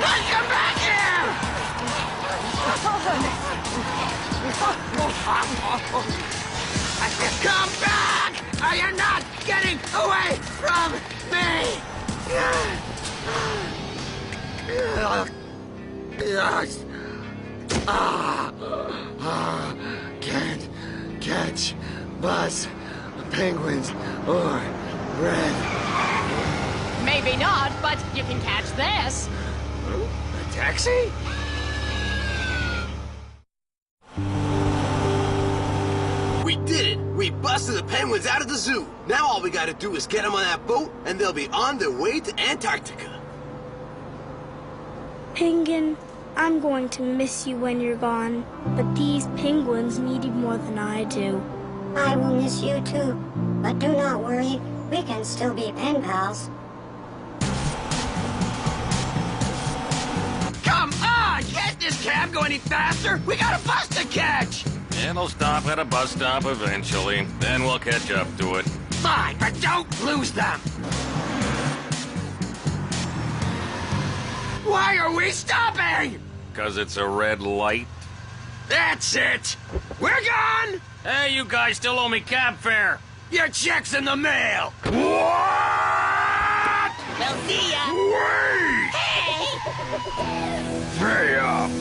Come back here! Come back! You're not getting away from me! Can't catch bus, penguins, or bread. Maybe not, but you can catch this. A taxi? We did it! We busted the penguins out of the zoo! Now all we gotta do is get them on that boat, and they'll be on their way to Antarctica. Penguin, I'm going to miss you when you're gone, but these penguins need you more than I do. I will miss you too, but do not worry, we can still be pen pals. Come on! Can't this cab go any faster? We got a bus to catch! It'll stop at a bus stop eventually. Then we'll catch up to it. Fine, but don't lose them! Why are we stopping? 'Cause it's a red light. That's it! We're gone! Hey, you guys still owe me cab fare. Your check's in the mail! What? We'll see ya. Wait! Hey! Pay up!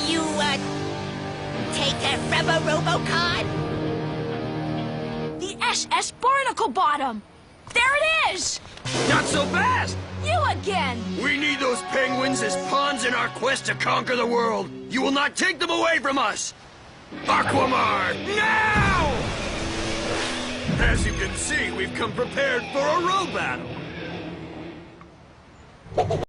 You, take that rubber robocard? The SS Barnacle Bottom! There it is! Not so fast! You again! We need those penguins as pawns in our quest to conquer the world. You will not take them away from us! Aquamar, now! As you can see, we've come prepared for a row battle.